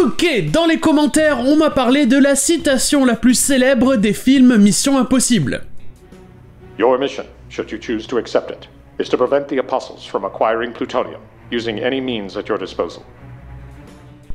Ok, dans les commentaires, on m'a parlé de la citation la plus célèbre des films Mission Impossible. Your mission, should you choose to accept it, is to prevent the Apostles from acquiring plutonium, using any means at your disposal.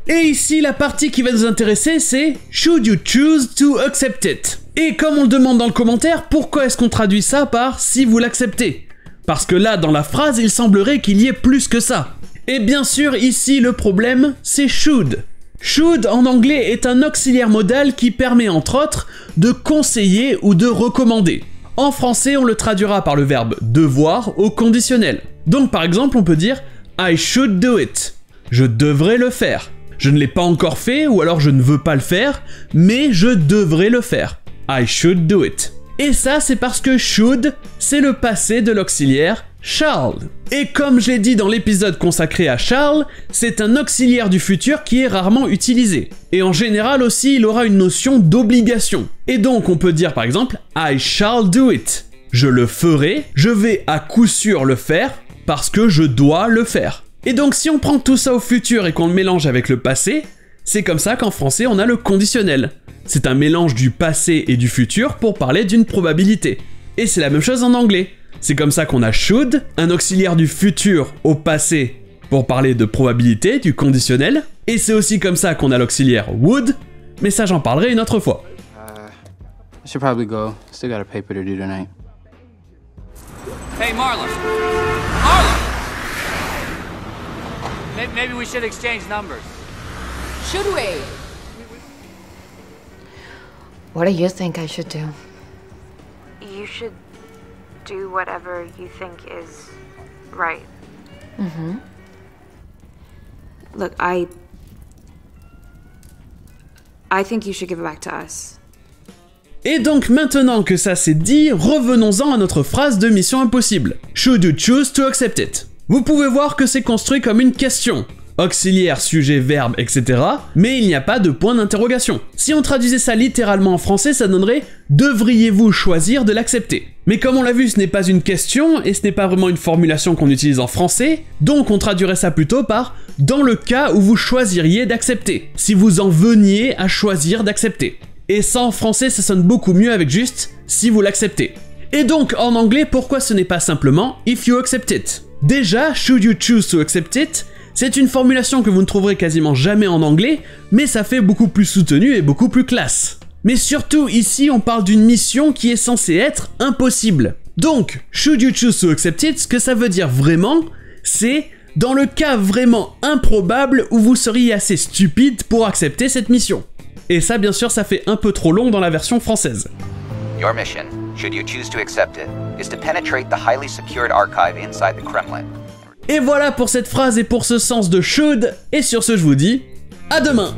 Et ici, la partie qui va nous intéresser, c'est « Should you choose to accept it ?» Et comme on le demande dans le commentaire, pourquoi est-ce qu'on traduit ça par « si vous l'acceptez » Parce que là, dans la phrase, il semblerait qu'il y ait plus que ça. Et bien sûr, ici, le problème, c'est « should ». Should, en anglais, est un auxiliaire modal qui permet, entre autres, de conseiller ou de recommander. En français, on le traduira par le verbe « devoir » au conditionnel. Donc par exemple, on peut dire « I should do it ». Je devrais le faire. Je ne l'ai pas encore fait, ou alors je ne veux pas le faire, mais je devrais le faire. I should do it. Et ça, c'est parce que should, c'est le passé de l'auxiliaire shall. Et comme je l'ai dit dans l'épisode consacré à Charles, c'est un auxiliaire du futur qui est rarement utilisé. Et en général aussi, il aura une notion d'obligation. Et donc on peut dire par exemple « I shall do it ». Je le ferai, je vais à coup sûr le faire, parce que je dois le faire. Et donc si on prend tout ça au futur et qu'on le mélange avec le passé, c'est comme ça qu'en français on a le conditionnel. C'est un mélange du passé et du futur pour parler d'une probabilité. Et c'est la même chose en anglais. C'est comme ça qu'on a should, un auxiliaire du futur au passé pour parler de probabilité, du conditionnel. Et c'est aussi comme ça qu'on a l'auxiliaire would, mais ça j'en parlerai une autre fois. I should probably go. Still got a paper to do tonight. Hey, Marlon. Marlon! Maybe we should exchange numbers. Should we? What do you think I should do? You should do whatever you think is right. Mm-hmm. Look, I think you should give it back to us. Et donc maintenant que ça c'est dit, revenons-en à notre phrase de Mission Impossible. Should you choose to accept it? Vous pouvez voir que c'est construit comme une question. Auxiliaire, sujet, verbe, etc. Mais il n'y a pas de point d'interrogation. Si on traduisait ça littéralement en français, ça donnerait « Devriez-vous choisir de l'accepter ?» Mais comme on l'a vu, ce n'est pas une question, et ce n'est pas vraiment une formulation qu'on utilise en français, donc on traduirait ça plutôt par « Dans le cas où vous choisiriez d'accepter », si vous en veniez à choisir d'accepter. Et ça en français, ça sonne beaucoup mieux avec juste « si vous l'acceptez ». Et donc en anglais, pourquoi ce n'est pas simplement « if you accept it ». Déjà, « should you choose to accept it », c'est une formulation que vous ne trouverez quasiment jamais en anglais, mais ça fait beaucoup plus soutenu et beaucoup plus classe. Mais surtout, ici, on parle d'une mission qui est censée être impossible. Donc, should you choose to accept it, ce que ça veut dire vraiment, c'est dans le cas vraiment improbable où vous seriez assez stupide pour accepter cette mission. Et ça, bien sûr, ça fait un peu trop long dans la version française. Your mission, should you choose to accept it, is to penetrate the highly secured archive inside the Kremlin. Et voilà pour cette phrase et pour ce sens de should, et sur ce je vous dis, à demain!